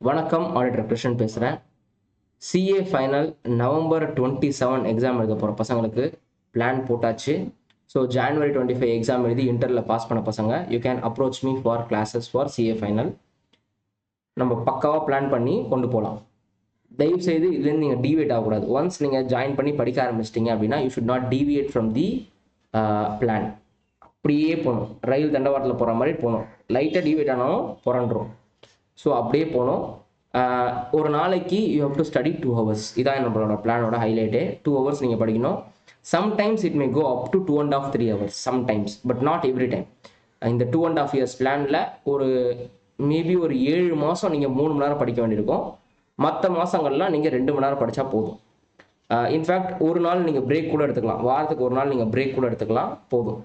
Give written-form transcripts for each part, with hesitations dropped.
வணக்கம், ஆடிட்டர் கிருஷ்ணன் பேசுகிறேன். CA final November 27 exam எழுத போகிற பசங்களுக்கு பிளான் போட்டாச்சு. ஸோ ஜான்வரி 25 எக்ஸாம் எழுதி இன்டரில் பாஸ் பண்ண பசங்க you can approach me for classes for CA final. நம்ம பக்காவாக பிளான் பண்ணி கொண்டு போகலாம். தயவுசெய்து இதுலேருந்து நீங்கள் டீவியேட் ஆகக்கூடாது. ஒன்ஸ் நீங்கள் ஜாயின் பண்ணி படிக்க ஆரம்பிச்சிட்டிங்க அப்படின்னா you should not deviate from the plan. அப்படியே போகணும், ரயில் தண்டவாளத்தில் போகிற மாதிரி போகணும். லைட்டாக டீவியேட் ஆனாலும் புறண்டுரும். ஸோ அப்படியே போகணும். ஒரு நாளைக்கு you have to study 2 hours. இதான் நம்மளோட பிளானோட ஹைலைட்டே. 2 hours நீங்கள் படிக்கணும். Sometimes it may go up to 2.5 3 hours sometimes, but not every time. இந்த 2.5 years பிளானில் ஒரு மேபி ஒரு 7 மாதம் நீங்கள் 3 மணி நேரம் படிக்க வேண்டியிருக்கும். மற்ற மாதங்கள்லாம் நீங்கள் 2 மணி நேரம் படித்தா போதும். இன்ஃபேக்ட் ஒரு நாள் நீங்கள் பிரேக் கூட எடுத்துக்கலாம். வாரத்துக்கு ஒரு நாள் நீங்கள் பிரேக் கூட எடுத்துக்கலாம், போதும்.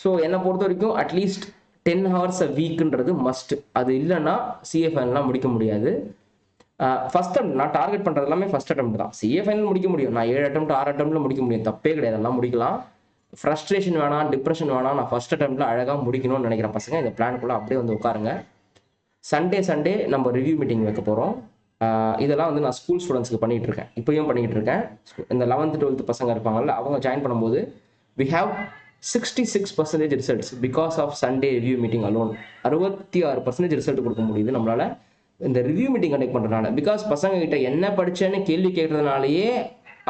ஸோ என்னை பொறுத்த வரைக்கும் அட்லீஸ்ட் 10 hours a வீக்ன்றது மஸ்ட். அது இல்லைன்னா சிஏ ஃபைனல்லாம் முடிக்க முடியாது. ஃபர்ஸ்ட் அட்டம் நான் டார்கெட் பண்ணுறது எல்லாமே ஃபர்ஸ்ட் அட்டம் தான். சிஏ ஃபைனல் முடிக்க முடியும். நான் 7 attempt 6 attemptல முடிக்க முடியும், தப்பே கிடையாது, எல்லாம் முடிக்கலாம். ஃப்ரஸ்ட்ரேஷன் வேணாம், டிப்ரெஷன் வேணாம், நான் ஃபர்ஸ்ட் அட்டம்ப்ட்ல அழகாக முடிக்கணும்னு நினைக்கிற பசங்க இந்த பிளானுக்குள்ளே அப்படியே வந்து உட்காருங்க. சண்டே நம்ம ரிவ்யூ மீட்டிங் வைக்க போகிறோம். இதெல்லாம் வந்து நான் ஸ்கூல் ஸ்டூடெண்ட்ஸ்க்கு பண்ணிகிட்டு இருக்கேன், இப்பயும் பண்ணிகிட்டு இருக்கேன். இந்த 11th 12th பசங்க இருப்பாங்கல்ல, அவங்க ஜாயின் பண்ணும்போது we have 66% results because of Sunday review meeting alone. 66% result கொடுக்க முடியுது நம்மளால இந்த ரிவ்யூ மீட்டிங் கண்டக்ட் பண்ணுறதுனால. பிகாஸ் பசங்க கிட்ட என்ன படிச்சேன்னு கேள்வி கேட்கறதுனாலயே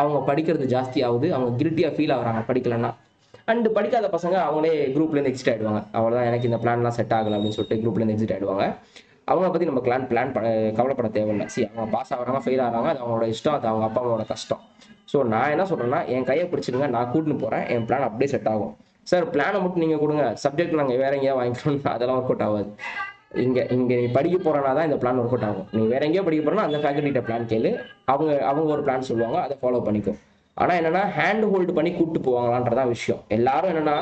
அவங்க படிக்கிறது ஜாஸ்தி ஆகுது, அவங்க கில்ட்டியாக ஃபீல் ஆகுறாங்க படிக்கலன்னா. அண்ட் படிக்காத பசங்க அவங்களே குரூப்லேருந்து எக்ஸிட் ஆகிடுவாங்க. அவ்வளோதான், எனக்கு இந்த பிளான்லாம் செட் ஆகலை அப்படின்னு சொல்லிட்டு குரூப்லேருந்து எக்ஸிட் ஆகிடுவாங்க. அவங்கள பற்றி நம்ம பிளான் கவலைப்பட தேவையில்லை. அவங்க பாஸ் ஆகிறாங்க ஃபெயில் ஆகிறாங்க, அது அவங்களோட இஷ்டம், அது அவங்க அப்பா அம்மாவோட கஷ்டம். ஸோ நான் என்ன சொல்கிறேன்னா, என் கையை பிடிச்சிருங்க, நான் கூட்டின்னு போகிறேன், என் பிளான் அப்படியே செட் ஆகும். சார் பிளானை மட்டும் நீங்கள் கொடுங்க, சப்ஜெக்ட் நாங்கள் வேற எங்கேயா வாங்கிக்கணும், அதெல்லாம் ஒர்க் அவுட் ஆகாது. இங்கே நீ படிக்க போகிறனா தான் இந்த பிளான் ஒர்க் அவுட் ஆகும். நீ வேற எங்கேயோ படிக்க போகிறனா அந்த ஃபேக்கல்ட்டிகிட்ட பிளான் கேளு, அவங்க ஒரு பிளான் சொல்லுவாங்க, அதை ஃபாலோ பண்ணிக்கும். ஆனால் என்னென்னா ஹேண்ட் ஹோல்டு பண்ணி கூப்பிட்டு போவாங்களான்றதான் விஷயம். எல்லாரும் என்னென்னா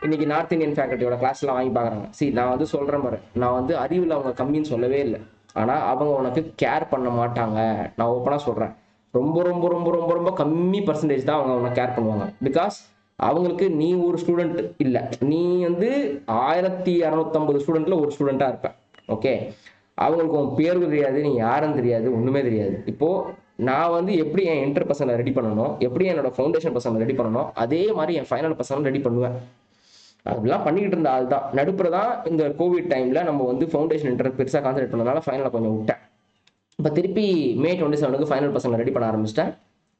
இன்னைக்கு நார்த் இந்தியன் ஃபேக்கல்ட்டியோட கிளாஸ்லாம் வாங்கி பார்க்குறாங்க. நான் வந்து சொல்கிறேன் பாரு, நான் வந்து அறிவில் அவங்க கம்மின்னு சொல்லவே இல்லை, ஆனால் அவங்க உனக்கு கேர் பண்ண மாட்டாங்க. நான் ஓப்பனாக சொல்கிறேன், ரொம்ப ரொம்ப ரொம்ப ரொம்ப ரொம்ப கம்மி பர்சன்டேஜ் தான் அவங்க உனக்கு கேர் பண்ணுவாங்க. பிகாஸ் அவங்களுக்கு நீ ஒரு ஸ்டூடெண்ட் இல்லை, நீ வந்து 1650 ஸ்டூடெண்ட்ல ஒரு ஸ்டூடெண்ட்டாக இருப்ப. ஓகே, அவங்களுக்கு உன் பேரும் தெரியாது, நீ யாரும் தெரியாது, ஒன்றுமே தெரியாது. இப்போது நான் வந்து எப்படி என் இன்டர் பசங்களை ரெடி பண்ணணும், எப்படி என்னோட ஃபவுண்டேஷன் பசங்களை ரெடி பண்ணணும், அதே மாதிரி என் ஃபைனல் பசங்களை ரெடி பண்ணுவேன். அதெல்லாம் பண்ணிக்கிட்டு இருந்த ஆள் தான். நடுப்புற தான் இந்த கோவிட் டைமில் நம்ம வந்து ஃபவுண்டேஷன் இன்டர் பெருசாக கான்சன்ட்ரேட் பண்ணனால ஃபைனலில் கொஞ்சம் விட்டேன். இப்போ திருப்பி மே 27 ஃபைனல் பசங்களை ரெடி பண்ண ஆரம்பிச்சிட்டேன்.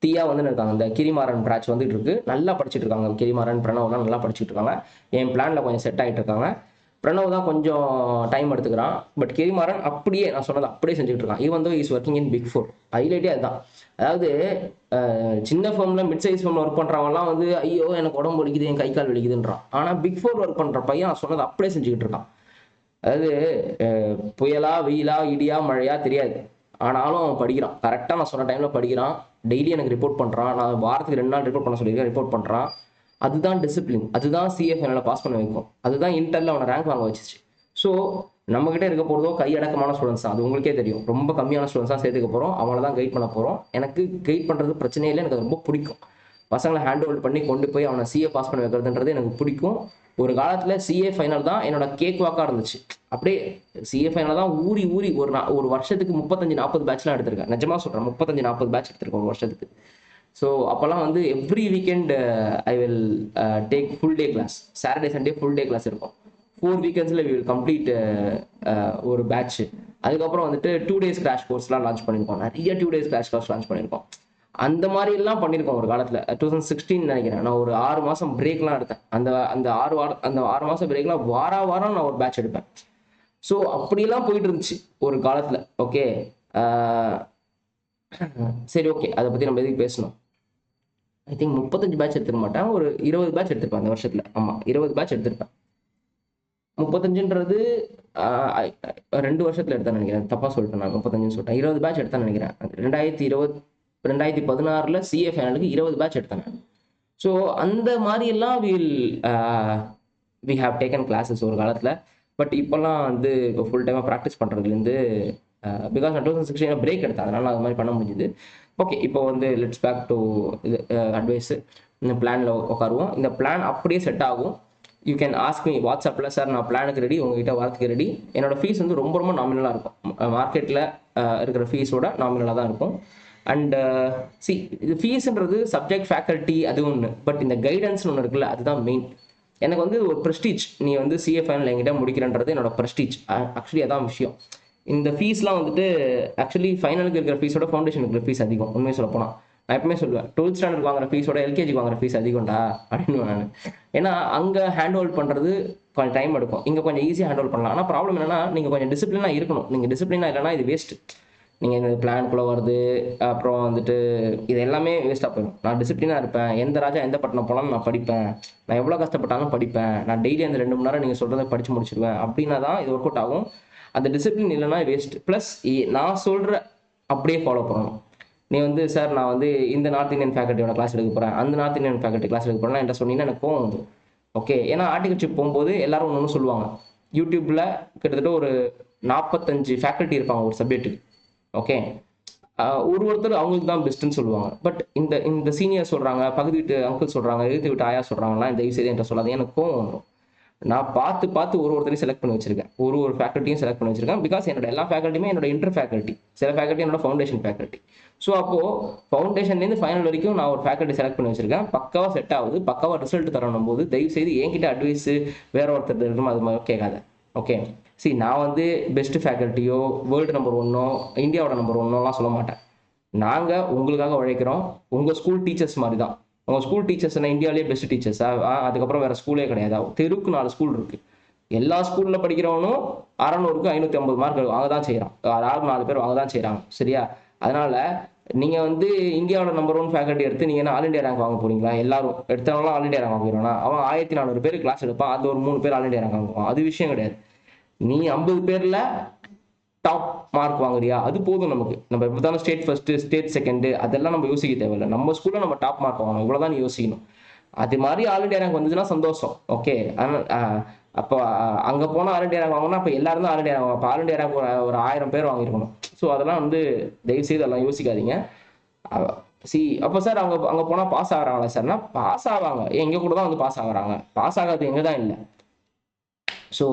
தீயா வந்து இருக்காங்க, இந்த கிரிமாறன் பிராட்ச் வந்துட்டு இருக்கு, நல்லா படிச்சுட்டு இருக்காங்க. கிரிமாறன் பிரணவ்லாம் நல்லா படிச்சுட்டு இருக்காங்க. என் பிளானில் கொஞ்சம் செட் ஆகிட்டு இருக்காங்க. பிரணவ் தான் கொஞ்சம் டைம் எடுத்துக்கிறான், பட் கிரிமாறன் அப்படியே நான் சொன்னது அப்படியே செஞ்சுட்டு இருக்கான். Even though is working in big 4. ஹைலைட்டே அதுதான். அதாவது சின்ன ஃபர்மில் மிட் சைஸ் ஃபர்மில் ஒர்க் பண்ணுறவங்கலாம் வந்து ஐயோ எனக்கு உடம்பு வலிக்குது, என் கை கால் வலிக்குதுன்றான். ஆனால் பிக் 4 ஒர்க் பண்ணுற பையன் நான் சொன்னது அப்படியே செஞ்சுக்கிட்டு இருக்கான். அதாவது புயலா வெயிலா இடியா மழையா தெரியாது, ஆனாலும் அவன் படிக்கிறான். கரெக்டாக நான் சொன்ன டைமில் படிக்கிறான். டெய்லி எனக்கு ரிப்போர்ட் பண்ணுறான். நான் வாரத்துக்கு 2 நாள் ரிப்போர்ட் பண்ண சொல்லியிருக்கேன், ரிப்போர்ட் பண்ணுறான். அதுதான் டிசிப்ளின், அதுதான் சிஏ ஃபைனலில் பாஸ் பண்ண வைக்கும், அதுதான் இன்டர்ல அவனை ரேங்க் வாங்க வச்சிச்சு. ஸோ நம்மகிட்ட இருக்க போகிறதோ கையடக்கமான ஸ்டூடெண்ட்ஸ் தான், அது உங்களுக்கே தெரியும். ரொம்ப கம்மியான ஸ்டூடெண்ட்ஸ் தான் சேர்த்துக்க போகிறோம், அவங்கள தான் கைட் பண்ண போகிறோம். எனக்கு கைட் பண்ணுறது பிரச்சனையே இல்லை, எனக்கு அது ரொம்ப பிடிக்கும். பசங்களை ஹேண்ட் ஹோல்ட் பண்ணி கொண்டு போய் அவனை சிஏ பாஸ் பண்ண வைக்கிறதுன்றது எனக்கு பிடிக்கும். ஒரு காலத்தில் சிஏ ஃபைனல் தான் என்னோட கேக் வாக்காக இருந்துச்சு. அப்படியே சிஏ ஃபைனல் தான் ஊறி ஊறி ஒரு வருஷத்துக்கு 35-40 பேட்ச்லாம் எடுத்திருக்கேன். நிஜமாக சொல்கிறேன், 35-40 பேட்ச் எடுத்திருக்கேன் ஒரு வருஷத்துக்கு. ஸோ அப்போல்லாம் வந்து every weekend I will take full day class. Saturday Sunday full day class இருக்கும். 4 வீக்கெண்ட்ஸில் வி வில் கம்ப்ளீட் ஒரு பேட்ச். அதுக்கப்புறம் வந்துட்டு 2 days கிராஷ் கோர்ஸ்லாம் லான்ச் பண்ணியிருக்கோம். நிறைய 2 days கிராஷ் கோர்ஸ் லான்ச் பண்ணியிருக்கோம். அந்த மாதிரி எல்லாம் பண்ணியிருக்கோம் ஒரு காலத்தில். 2016 நினைக்கிறேன், நான் ஒரு 6 மாதம் பிரேக்லாம் எடுத்தேன். அந்த 6 மாதம் பிரேக்லாம் வாரம் நான் ஒரு பேட்ச் எடுப்பேன். ஸோ அப்படிலாம் போயிட்டு இருந்துச்சு ஒரு காலத்தில். ஓகே, சரி, ஓகே, அதை பற்றி நம்ம எதுக்கு பேசணும். ஐ திங்க் 35 பேட்ச் எடுத்துக்க மாட்டேன், ஒரு 20 பேட்ச் எடுத்திருப்பேன் அந்த வருஷத்தில். ஆமாம், 20 பேட்ச் எடுத்திருப்பேன். 35ன்றது 2 வருஷத்தில் எடுத்தேன்னு நினைக்கிறேன், தப்பாக சொல்லிட்டேன். நான் 35 சொல்லிட்டேன், 20 பேட்ச் எடுத்தேன்னு நினைக்கிறேன். 2016 சிஏ ஃபைனலுக்கு 20 பேட்ச் எடுத்தேன். ஸோ அந்த மாதிரி எல்லாம் வி ஹாவ் டேக்கன் கிளாஸஸ் ஒரு காலத்தில். பட் இப்போல்லாம் வந்து இப்போ ஃபுல் டைமாக ப்ராக்டிஸ் பண்ணுறதுலேருந்து பிகாஸ் நான் 2016 பிரேக் எடுத்தேன், அதனால அது மாதிரி பண்ண முடிஞ்சுது. ஓகே, இப்போ வந்து லெட்ஸ் பேக் டு இது அட்வைஸு. இந்த பிளானில் உட்காருவோம். இந்த பிளான் அப்படியே செட் ஆகும். யூ கேன் ஆஸ்க் மீ வாட்ஸ்அப்பில், சார் நான் பிளானுக்கு ரெடி, உங்ககிட்ட வரதுக்கு ரெடி. என்னோட ஃபீஸ் வந்து ரொம்ப ரொம்ப நாமினலாக இருக்கும், மார்க்கெட்டில் இருக்கிற ஃபீஸோட நாமினலாக தான் இருக்கும். அண்ட் சி, இது ஃபீஸ்ன்றது சப்ஜெக்ட் ஃபேக்கல்ட்டி அது ஒன்று, பட் இந்த கைடன்ஸ்னு ஒன்று இருக்குல்ல, அதுதான் மெயின். எனக்கு வந்து ஒரு ப்ரெஸ்டீஜ், நீ வந்து சிஏ ஃபைனல் என்கிட்ட முடிக்கிறன்றது என்னோட ப்ரெஸ்டீஜ். ஆக்சுவலி அதான் விஷயம். இந்த ஃபீஸ்லாம் வந்துட்டு ஆக்சுவலி ஃபைனலுக்கு இருக்கிற ஃபீஸோட ஃபவுண்டேஷனுக்கு இருக்கிற ஃபீஸ் அதிகம். உண்மையை சொல்ல போனால் நான் எப்பவுமே சொல்லுவேன், 12th ஸ்டாண்டர்ட் வாங்குற ஃபீஸோட எல்கேஜி வாங்குற ஃபீஸ் அதிகம்டா அப்படின்னு நான். ஏன்னா அங்கே ஹேண்ட் ஹோல்ட் பண்ணுறது கொஞ்சம் டைம் எடுக்கும், இங்கே கொஞ்சம் ஈஸியாக ஹேண்ட் ஹோல்ட் பண்ணலாம். ஆனால் ப்ராப்ளம் என்னன்னா, நீங்கள் கொஞ்சம் டிசிப்ளினாக இருக்கணும். நீங்கள் டிசிப்ளினாக இல்லைனா இது வேஸ்ட். நீங்கள் இந்த பிளான்குள்ளே வருது, அப்புறம் வந்துட்டு இது எல்லாமே வேஸ்ட்டாக போயிடும். நான் டிசிப்ளினாக இருப்பேன், எந்த ராஜா எந்த பட்டணம் போனாலும் நான் படிப்பேன், நான் எவ்வளோ கஷ்டப்பட்டாலும் படிப்பேன், நான் டெய்லி அந்த 2 மணி நேரம் நீங்கள் சொல்கிறத படித்து முடிச்சிடுவேன் அப்படின்னா தான் இது ஒர்க் அவுட் ஆகும். அந்த டிசிப்ளின் இல்லைனா வேஸ்ட். ப்ளஸ் நான் சொல்கிற அப்படியே ஃபாலோ பண்ணணும். நீ வந்து சார் நான் வந்து இந்த நார்த் இந்தியன் ஃபேக்கல்ட்டியோட கிளாஸ் எடுக்க போகிறேன், அந்த நார்த் இந்தியன் ஃபேக்கல்ட்டி கிளாஸ் எடுக்க போகிறேன் என்கிட்ட சொன்னீங்கன்னா எனக்கு கோவம் வந்து. ஓகே, ஏன்னா ஆர்டிகல்ஷிப் போகும்போது எல்லாரும் ஒன்று ஒன்று சொல்லுவாங்க. யூடியூப்பில் கிட்டத்தட்ட ஒரு 45 ஃபேக்கல்ட்டி இருப்பாங்க ஒரு சப்ஜெக்ட்டுக்கு. ஓகே, ஒருத்தர் அவங்களுக்கு தான் பெஸ்ட்டுன்னு சொல்லுவாங்க. பட் இந்த இந்த சீனியர் சொல்கிறாங்க, பகுதி வீட்டு அங்கிள் சொல்கிறாங்க, எழுத்து விட்டு ஆயா சொல்கிறாங்கன்னா இந்த செய்தி என்கிட்ட சொல்லாது, எனக்கு கோவம் வந்துடும். நான் பார்த்து ஒருத்தரையும் செலக்ட் பண்ணி வச்சிருக்கேன், ஒரு ஃபேக்கல்ட்டியும் செலக்ட் பண்ணி வச்சிருக்கேன். பிகாஸ் என்னோட எல்லா ஃபேக்கல்ட்டியுமே என்னோட இன்டர் ஃபேக்கல்ட்டி, சில ஃபேக்கல்ட்டி என்னோட ஃபவுண்டேஷன் ஃபேக்கல்ட்டி. ஸோ அப்போது ஃபவுண்டேஷன்லேருந்து ஃபைனல் வரைக்கும் நான் ஒரு ஃபேக்கல்ட்டி செலக்ட் பண்ணி வச்சிருக்கேன். பக்காவாக செட் ஆகுது, பக்காவாக ரிசல்ட் தரணும் போது தயவுசெய்து என்கிட்ட அட்வைஸு வேற ஒருத்தர் இருக்கும் அது மாதிரி கேட்காத. ஓகே, நான் வந்து பெஸ்ட் ஃபேக்கல்ட்டியோ வேர்ல்டு நம்பர் 1ஓ இந்தியாவோட நம்பர் 1ஓலாம் சொல்ல மாட்டேன். நாங்கள் உங்களுக்காக உழைக்கிறோம். உங்கள் ஸ்கூல் டீச்சர்ஸ் மாதிரி தான். உங்கள் ஸ்கூல் டீச்சர்ஸ் என்ன இந்தியாவிலேயே பெஸ்ட் டீச்சர்ஸா? அதுக்கப்புறம் வேறு ஸ்கூலே கிடையாது. தெருக்கு 4 ஸ்கூல் இருக்குது. எல்லா ஸ்கூலில் படிக்கிறவனும் 600க்கு 550 மார்க் வாங்க தான் செய்கிறான். 4 பேர் வாங்க தான் செய்கிறாங்க. சரியா? அதனால் நீங்கள் வந்து இந்தியாவோட நம்பர் 1 ஃபேக்கல்ட்டி எடுத்து நீங்கள் என்ன ஆல் இண்டியா ரேங்க் வாங்க போகிறீங்களா? எல்லாரும் எடுத்தவங்களாம் ஆல் இண்டியா ரேங்க் வாங்கிடுவானா? அவன் 1400 பேர் கிளாஸ் எடுப்பான், அது ஒரு 3 பேர் ஆல் இண்டியா ரேங்க் வாங்குவான். அது விஷயம் கிடையாது. நீ 50 பேரில் டாப் மார்க் வாங்குறியா? அது போதும் நமக்கு. நம்ம எப்படி தானே ஸ்டேட் ஃபர்ஸ்ட்டு, ஸ்டேட் செகண்டு, அதெல்லாம் நம்ம யோசிக்க தேவையில்லை. நம்ம ஸ்கூலில் நம்ம டாப் மார்க் வாங்கணும், இவ்வளோதான் நீ யோசிக்கணும். அது மாதிரி ஆல் இண்டியா ரேங்க் வந்ததுன்னா சந்தோஷம். ஓகே, ஆனால் அப்போ அங்கே போனால் ஆல் இண்டியா ரேங்க் வாங்கணும், அப்போ எல்லாரும் தான் ஆல் இண்டியா ரேங்க். அப்போ ஆல் இண்டியா ரேங்க் ஒரு 1000 பேர் வாங்கியிருக்கணும். ஸோ அதெல்லாம் வந்து தயவுசெய்து அதெல்லாம் யோசிக்காதீங்க. அப்போ சார் அங்கே போனால் பாஸ் ஆகிறாங்களா சார்னா? பாஸ் ஆவாங்க, எங்கள் கூட தான் வந்து பாஸ் ஆகுறாங்க. பாஸ் ஆகாது எங்கே தான் இல்லை. ஸோ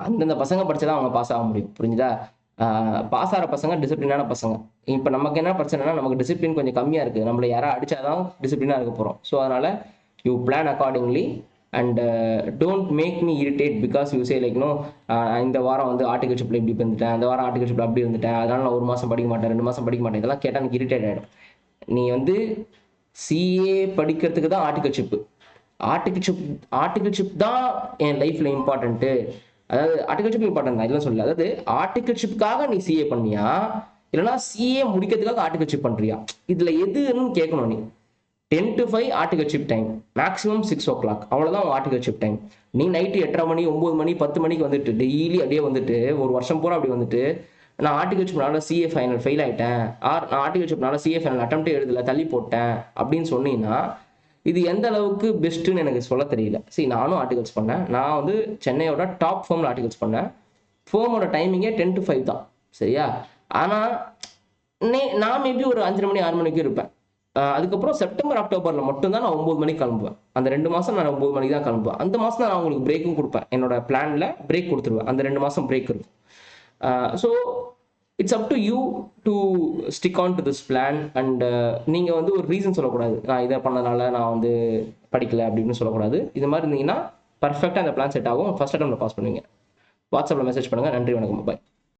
அந்தந்த பசங்க படிச்சா அவங்க பாஸ் ஆக முடியும். புரிஞ்சுதா? பாஸ் ஆகிற பசங்க டிசிப்ளினான பசங்க. இப்போ நமக்கு என்ன பிரச்சனைனா, நமக்கு டிசிப்ளின் கொஞ்சம் கம்மியாக இருக்குது. நம்மளை யாராவது அடிச்சாதான் டிசிப்ளினாக இருக்க போகிறோம். ஸோ அதனால் you plan accordingly and don't make me irritate because you say like no, இந்த வாரம் வந்து ஆர்டிகல்ஷிப்பில் இப்படி வந்துட்டேன், அந்த வாரம் ஆர்டிகல்ஷிப்பில் அப்படி வந்துட்டேன், அதனால் நான் 1 மாதம் படிக்க மாட்டேன், 2 மாதம் படிக்க மாட்டேன். இதெல்லாம் கேட்டால் எனக்கு இரிட்டேட் ஆகிடும். நீ வந்து சிஏ படிக்கிறதுக்கு தான் ஆர்டிகல்ஷிப்பு. ஆர்டிகல்ஷிப் தான் என் லைஃப்பில் இம்பார்ட்டண்ட்டு. அதாவது ஆர்டிகல்ஷிப் இம்பார்ட்டன்ட் தான், இல்லை சொல்லல. அதாவது ஆர்டிகல்ஷிப்புக்காக நீ சிஏ பண்ணியா, இல்லைனா சிஏ முடிக்கிறதுக்காக ஆர்டிகல்ஷிப் பண்ணுறியா? இதில் எதுன்னு கேட்கணும் நீ. 10 to 5 articleship time, maximum 6 o'clock, அவ்வளோதான் உன் ஆர்டிகல்ஷிப் டைம். நீ நைட்டு 8:30 மணி 9 மணி 10 மணிக்கு வந்துட்டு டெய்லி அப்படியே வந்துட்டு ஒரு வருஷம் பூரா அப்படி வந்துட்டு நான் ஆர்டிகல்ஷிப்னால சிஏ ஃபைனல் ஃபெயில் ஆகிட்டேன், நான் ஆர்டிகல்ஷிப்னால சிஏ ஃபைனல் அட்டம்ப்டே எழுதலை, தள்ளி போட்டேன் அப்படின்னு சொன்னீங்கன்னா இது எந்த அளவுக்கு பெஸ்ட்டுன்னு எனக்கு சொல்ல தெரியல. நானும் ஆர்டிகல்ஸ் பண்ணேன். நான் வந்து சென்னையோட டாப் ஃபேர்மில் ஆர்டிகல்ஸ் பண்ணேன். ஃபேர்மோட டைமிங்கே 10 to 5 தான். சரியா? ஆனால் நான் மேபி ஒரு 5:30 மணி 6 மணிக்கு இருப்பேன். அதுக்கப்புறம் செப்டம்பர் அக்டோபரில் மட்டும்தான் நான் 9 மணிக்கு கிளம்புவேன். அந்த 2 மாதம் நான் 9 மணிக்கு தான் கிளம்புவேன். அந்த மாதம் தான் நான் உங்களுக்கு பிரேக்கும் கொடுப்பேன். என்னோட பிளானில் பிரேக் கொடுத்துருவேன். அந்த 2 மாதம் பிரேக் இருக்கும். So it's up to you to stick on to this plan. And நீங்கள் வந்து ஒரு ரீசன் சொல்லக்கூடாது, நான் இதை பண்ணனால நான் வந்து படிக்கலை அப்படின்னு சொல்லக்கூடாது. இது மாதிரி இருந்தீங்கன்னா பர்ஃபெக்டாக அந்த பிளான் செட் ஆகும். ஃபர்ஸ்ட் அட்டெம்ப்ட்ல பாஸ் பண்ணுவீங்க. வாட்ஸ்அப்பில் மெசேஜ் பண்ணுங்கள். நன்றி, வணக்கம், பாய்.